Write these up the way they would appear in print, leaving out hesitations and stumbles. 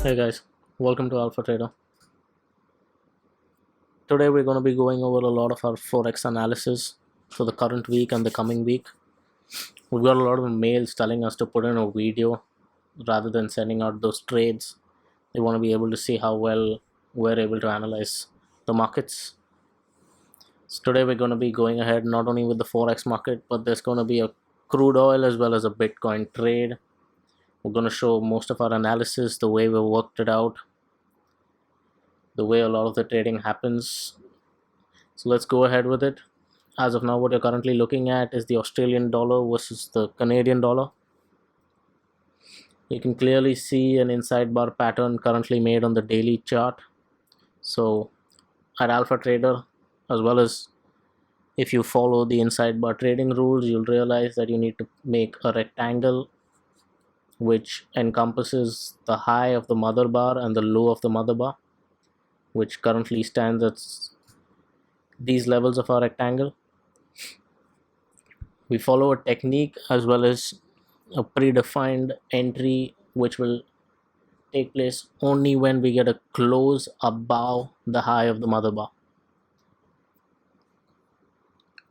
Hey guys, welcome to Alpha Trader. Today we're going to be going over a lot of our Forex analysis for the current week and the coming week. We've got a lot of mails telling us to put in a video rather than sending out those trades. They want to be able to see how well we're able to analyze the markets. So today we're going to be going ahead not only with the Forex market, but there's going to be a crude oil as well as a Bitcoin trade. We're going to show most of our analysis, the way we worked it out, the way a lot of the trading happens. So let's go ahead with it. As of now, what you're currently looking at is the Australian dollar versus the Canadian dollar. You can clearly see an inside bar pattern currently made on the daily chart. So at Alpha Trader, as well as if you follow the inside bar trading rules, you'll realize that you need to make a rectangle which encompasses the high of the mother bar and the low of the mother bar, which currently stands at these levels of our rectangle. We follow a technique as well as a predefined entry which will take place only when we get a close above the high of the mother bar.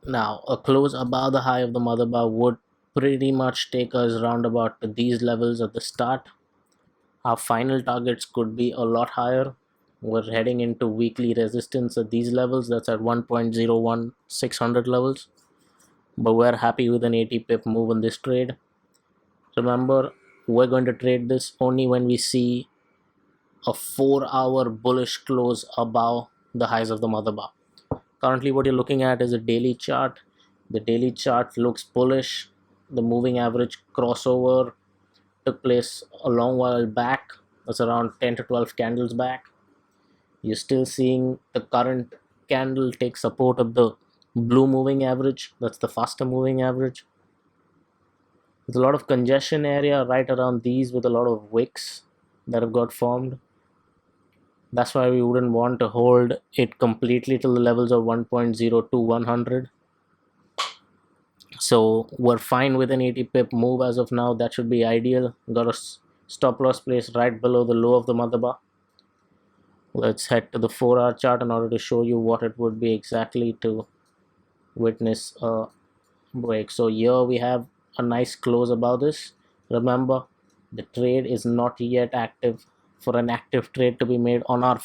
Now, a close above the high of the mother bar would pretty much take us roundabout to these levels at the start. Our final targets could be a lot higher. We're heading into weekly resistance at these levels. That's at 1.01600 levels. But we're happy with an 80 pip move in this trade. Remember, we're going to trade this only when we see a 4-hour bullish close above the highs of the mother bar. Currently what you're looking at is a daily chart. The daily chart looks bullish. The moving average crossover took place a long while back. That's around 10 to 12 candles back. You're still seeing the current candle take support of the blue moving average. That's the faster moving average. There's a lot of congestion area right around these with a lot of wicks that have got formed. That's why we wouldn't want to hold it completely till the levels of 1.0 to 100. So we're fine with an 80 pip move as of now. That should be ideal. Got a stop loss place right below the low of the mother bar. Let's head to the 4-hour chart in order to show you what it would be exactly to witness a break. So here we have a nice close above this. Remember, the trade is not yet active. For an active trade to be made on our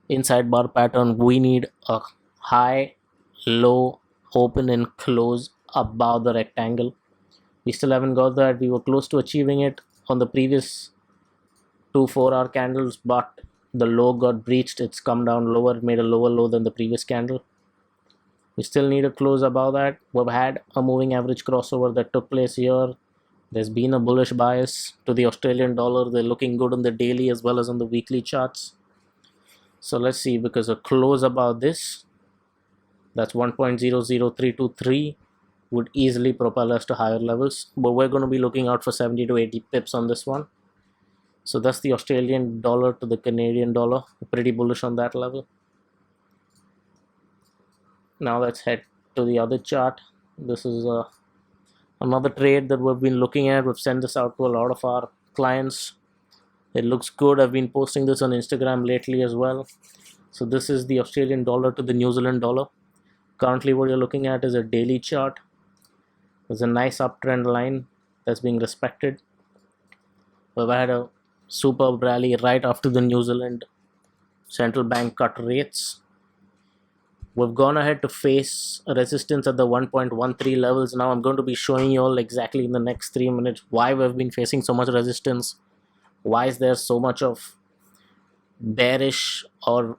inside bar pattern, we need a high, low, open and close above the rectangle. We still haven't got that. We were close to achieving it on the previous 2 4-hour candles, but the low got breached. It's come down lower, made a lower low than the previous candle. We still need a close above that. We've had a moving average crossover that took place here. There's been a bullish bias to the Australian dollar. They're looking good on the daily as well as on the weekly charts. So let's see, because a close above this, that's 1.00323, would easily propel us to higher levels. But we're going to be looking out for 70 to 80 pips on this one. So that's the Australian dollar to the Canadian dollar. Pretty bullish on that level. Now let's head to the other chart. This is another trade that we've been looking at. We've sent this out to a lot of our clients. It looks good. I've been posting this on Instagram lately as well. So this is the Australian dollar to the New Zealand dollar. Currently what you're looking at is a daily chart. There's a nice uptrend line that's being respected. We've had a superb rally right after the New Zealand central bank cut rates. We've gone ahead to face a resistance at the 1.13 levels. Now I'm going to be showing you all exactly in the next 3 minutes why we've been facing so much resistance. Why is there so much of bearish, or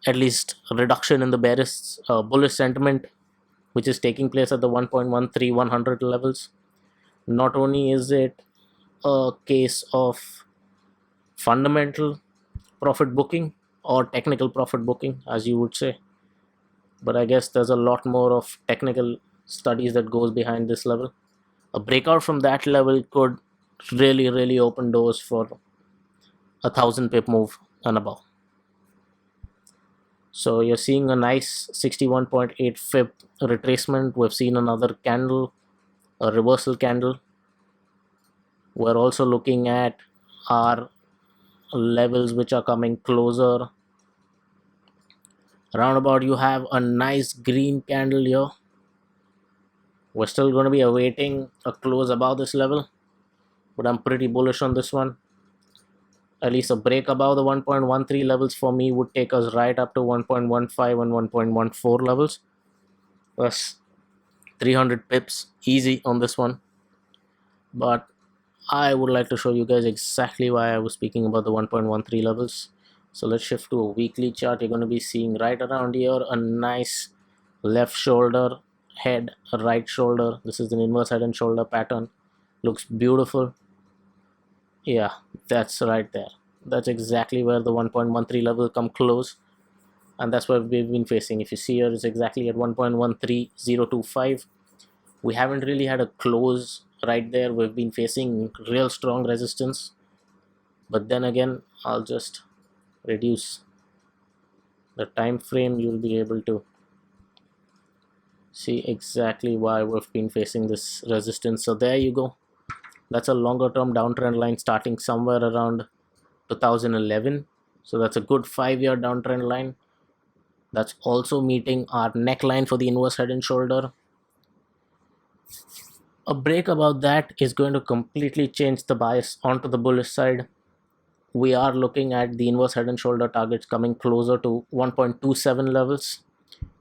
at least a reduction in the bearish bullish sentiment which is taking place at the 1.13100 levels. Not only is it a case of fundamental profit booking or technical profit booking, as you would say, but I guess there's a lot more of technical studies that goes behind this level. A breakout from that level could really open doors for 1,000 pip move and above. So you're seeing a nice 61.8 pip retracement. We've seen another candle, a reversal candle. We're also looking at are levels which are coming closer. Roundabout you have a nice green candle here. We're still going to be awaiting a close above this level, but I'm pretty bullish on this one. At least a break above the 1.13 levels for me would take us right up to 1.15 and 1.14 levels. Plus 300 pips easy on this one. But I would like to show you guys exactly why I was speaking about the 1.13 levels. So let's shift to a weekly chart. You're going to be seeing right around here a nice left shoulder, head, right shoulder. This is an inverse head and shoulder pattern. Looks beautiful. Yeah, that's right there. That's exactly where the 1.13 level come close, and that's what we've been facing. If you see here, it's exactly at 1.13025. We haven't really had a close right there. We've been facing real strong resistance, but then again, I'll just reduce the time frame. You'll be able to see exactly why we've been facing this resistance. So there you go. That's a longer term downtrend line starting somewhere around 2011. So that's a good 5-year downtrend line. That's also meeting our neckline for the inverse head and shoulder. A break above that is going to completely change the bias onto the bullish side. We are looking at the inverse head and shoulder targets coming closer to 1.27 levels,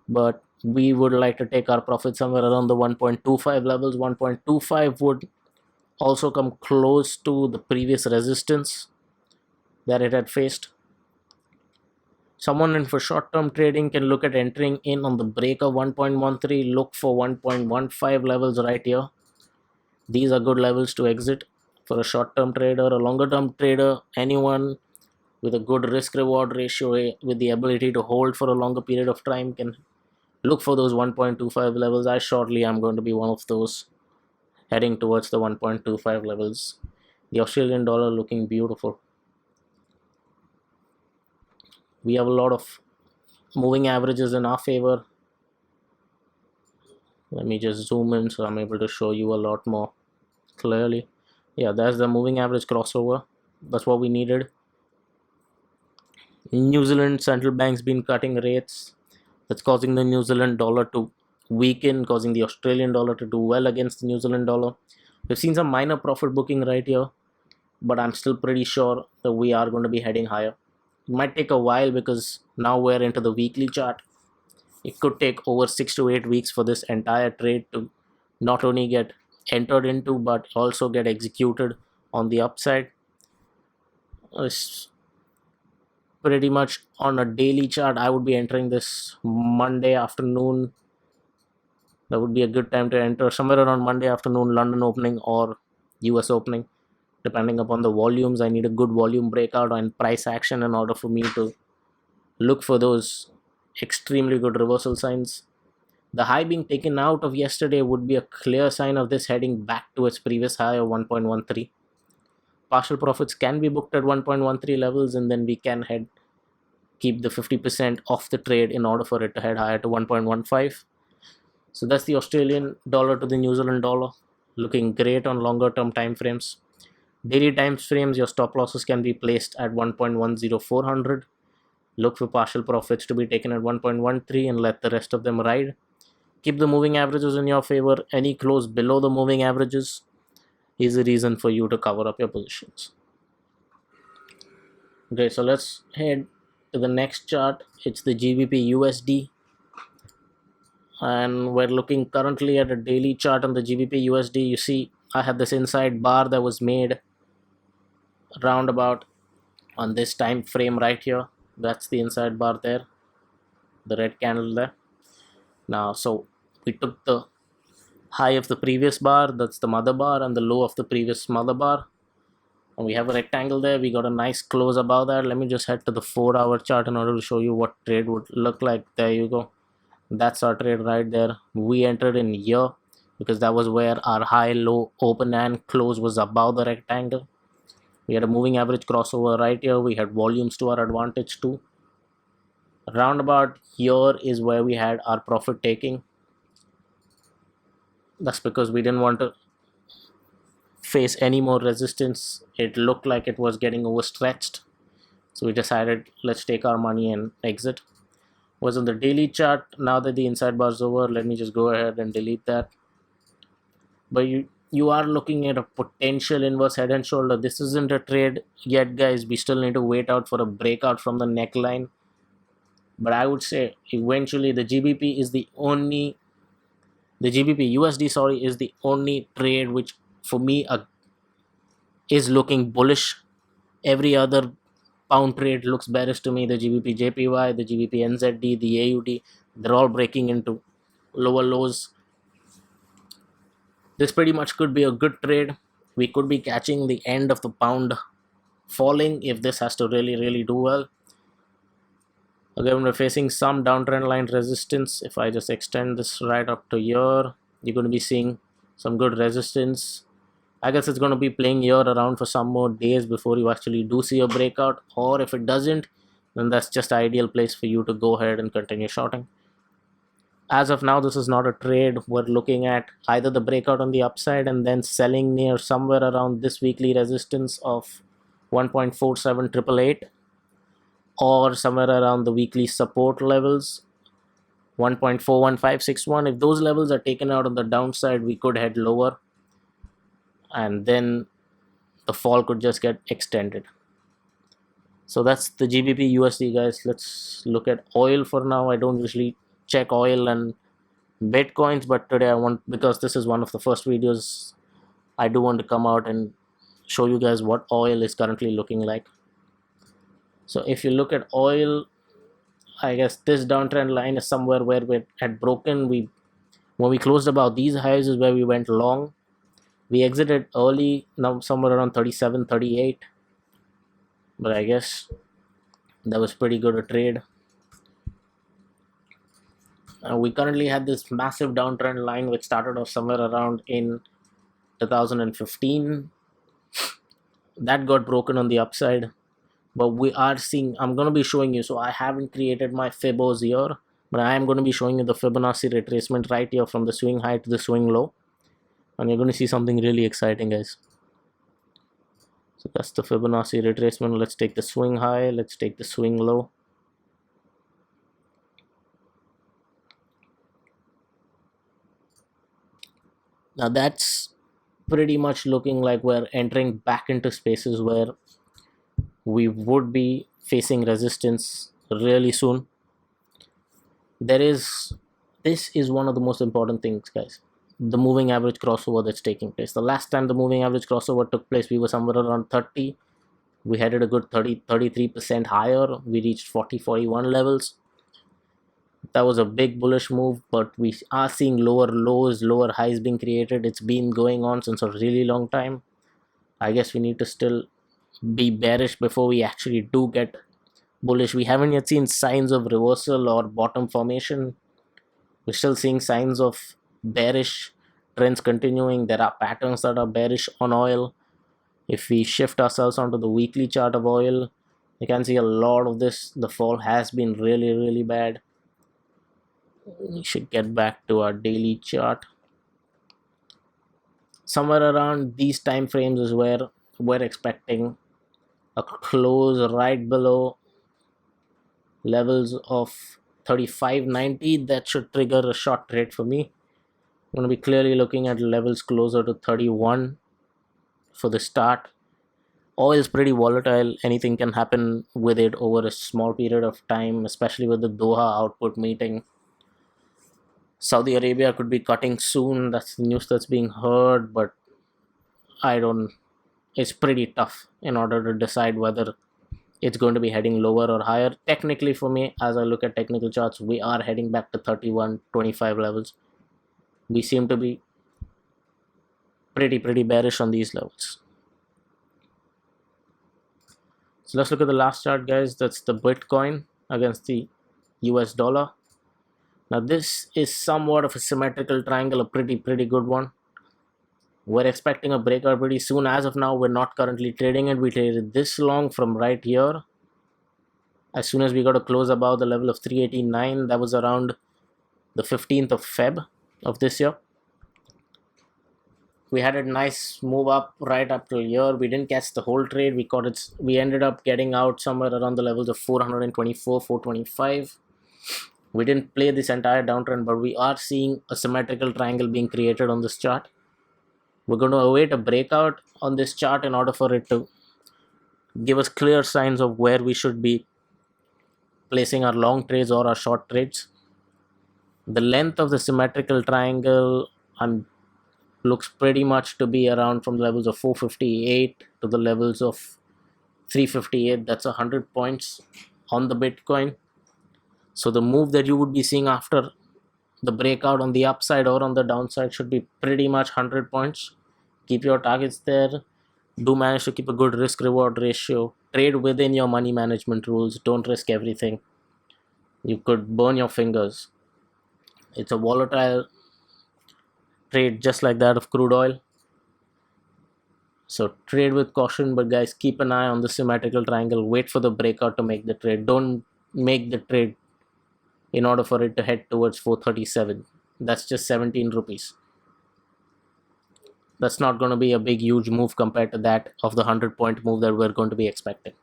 but we would like to take our profit somewhere around the 1.25 levels. 1.25 would also come close to the previous resistance that it had faced. Someone in for short-term trading can look at entering in on the break of 1.13, look for 1.15 levels right here. These are good levels to exit for a short-term trader. A longer-term trader, anyone with a good risk-reward ratio with the ability to hold for a longer period of time can look for those 1.25 levels. I shortly am going to be one of those heading towards the 1.25 levels. The Australian dollar looking beautiful. We have a lot of moving averages in our favor. Let me just zoom in so I'm able to show you a lot more clearly. Yeah, that's the moving average crossover. That's what we needed. New Zealand central bank's been cutting rates. That's causing the New Zealand dollar to weaken, causing the Australian dollar to do well against the New Zealand dollar. We've seen some minor profit booking right here, but I'm still pretty sure that we are going to be heading higher. It might take a while because now we're into the weekly chart. It could take over 6 to 8 weeks for this entire trade to not only get entered into but also get executed on the upside. It's pretty much on a daily chart. I would be entering this Monday afternoon. That would be a good time to enter somewhere around Monday afternoon, London opening or US opening, depending upon the volumes. I need a good volume breakout and price action in order for me to look for those extremely good reversal signs. The high being taken out of yesterday would be a clear sign of this heading back to its previous high of 1.13. Partial profits can be booked at 1.13 levels, and then we can keep the 50% off the trade in order for it to head higher to 1.15. So that's the Australian dollar to the New Zealand dollar, looking great on longer term time frames. Daily time frames, your stop losses can be placed at 1.10400. Look for partial profits to be taken at 1.13 and let the rest of them ride. Keep the moving averages in your favor. Any close below the moving averages is a reason for you to cover up your positions. Okay, so let's head to the next chart. It's the GBP USD, and we're looking currently at a daily chart on the GBP USD. You see, I had this inside bar that was made roundabout on this time frame right here. That's the inside bar there, the red candle there. Now, so we took the high of the previous bar, that's the mother bar, and the low of the previous mother bar, and we have a rectangle there. We got a nice close above that. Let me just head to the 4-hour chart in order to show you what trade would look like. There you go. That's our trade right there. We entered in here because that was where our high, low, open and close was above the rectangle. We had a moving average crossover right here. We had volumes to our advantage too. Roundabout here is where we had our profit taking. That's because we didn't want to face any more resistance. It looked like it was getting overstretched, so we decided let's take our money and exit. Was on the daily chart. Now that the inside bar is over, let me just go ahead and delete that. But you are looking at a potential inverse head and shoulder. This isn't a trade yet, guys. We still need to wait out for a breakout from the neckline. But I would say eventually the GBP USD is the only trade which for me is looking bullish. Every other pound trade looks bearish to me. The GBP JPY, the GBP NZD, the AUD, they're all breaking into lower lows. This pretty much could be a good trade. We could be catching the end of the pound falling if this has to really do well. Again, we're facing some downtrend line resistance. If I just extend this right up to here, you're going to be seeing some good resistance. I guess it's going to be playing here around for some more days before you actually do see a breakout, or if it doesn't, then that's just ideal place for you to go ahead and continue shorting. As of now, this is not a trade. We're looking at either the breakout on the upside and then selling near somewhere around this weekly resistance of 1.47888, or somewhere around the weekly support levels 1.41561. If those levels are taken out on the downside, we could head lower, and then the fall could just get extended. So that's the GBP USD, guys. Let's look at oil for now. I don't usually check oil and Bitcoins, but today because this is one of the first videos, I do want to come out and show you guys what oil is currently looking like. So if you look at oil, I guess this downtrend line is somewhere where we had broken. When we closed above these highs is where we went long. We exited early, now somewhere around 37, 38. But I guess that was pretty good a trade. We currently had this massive downtrend line which started off somewhere around in 2015. That got broken on the upside. But we are seeing, I'm going to be showing you, so I haven't created my Fibos here, but I am going to be showing you the Fibonacci retracement right here from the swing high to the swing low. And you're going to see something really exciting, guys. So that's the Fibonacci retracement. Let's take the swing high, let's take the swing low. Now that's pretty much looking like we're entering back into spaces where we would be facing resistance really soon. This is one of the most important things, guys. The moving average crossover that's taking place. The last time the moving average crossover took place, we were somewhere around 30. We headed a good 33% higher. We reached 40, 41 levels. That was a big bullish move, but we are seeing lower lows, lower highs being created. It's been going on since a really long time. I guess we need to still be bearish before we actually do get bullish. We haven't yet seen signs of reversal or bottom formation. We're still seeing signs of bearish trends continuing. There are patterns that are bearish on oil. If we shift ourselves onto the weekly chart of oil, you can see a lot of this. The fall has been really bad. We should get back to our daily chart. Somewhere around these time frames is where we're expecting a close right below levels of 35.90. That should trigger a short trade for me. I'm going to be clearly looking at levels closer to 31 for the start. Oil is pretty volatile. Anything can happen with it over a small period of time, especially with the Doha output meeting. Saudi Arabia could be cutting soon. That's the news that's being heard, but it's pretty tough in order to decide whether it's going to be heading lower or higher. Technically for me, as I look at technical charts, we are heading back to 31.25 levels. We seem to be pretty bearish on these levels. So let's look at the last chart, guys. That's the Bitcoin against the US dollar. Now this is somewhat of a symmetrical triangle, a pretty good one. We're expecting a breakout pretty soon. As of now, we're not currently trading it. We traded this long from right here. As soon as we got to close above the level of 389, that was around the 15th of Feb of this year. We had a nice move up right up till here. We didn't catch the whole trade. We caught it. We ended up getting out somewhere around the levels of 424, 425. We didn't play this entire downtrend, but we are seeing a symmetrical triangle being created on this chart. We're going to await a breakout on this chart in order for it to give us clear signs of where we should be placing our long trades or our short trades. The length of the symmetrical triangle looks pretty much to be around from the levels of 458 to the levels of 358. That's 100 points on the Bitcoin. So the move that you would be seeing after the breakout on the upside or on the downside should be pretty much 100 points. Keep your targets there. Do manage to keep a good risk reward ratio. Trade within your money management rules. Don't risk everything. You could burn your fingers. It's a volatile trade just like that of crude oil. So trade with caution, but guys, keep an eye on the symmetrical triangle. Wait for the breakout to make the trade. Don't make the trade in order for it to head towards 437. That's just 17 rupees. That's not going to be a big huge move compared to that of the 100-point move that we're going to be expecting.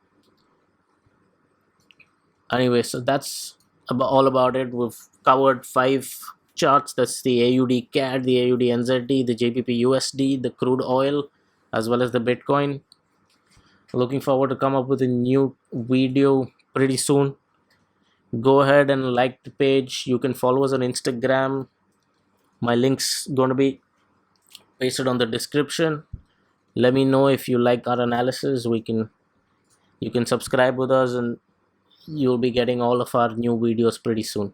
Anyway, so that's all about it. We've covered 5 charts. That's the AUD CAD, the AUD NZD, the JPP USD, the crude oil, as well as the Bitcoin. Looking forward to come up with a new video pretty soon. Go ahead and like the page. You can follow us on Instagram. My link's going to be pasted on the description. Let me know if you like our analysis. You can subscribe with us, and you'll be getting all of our new videos pretty soon.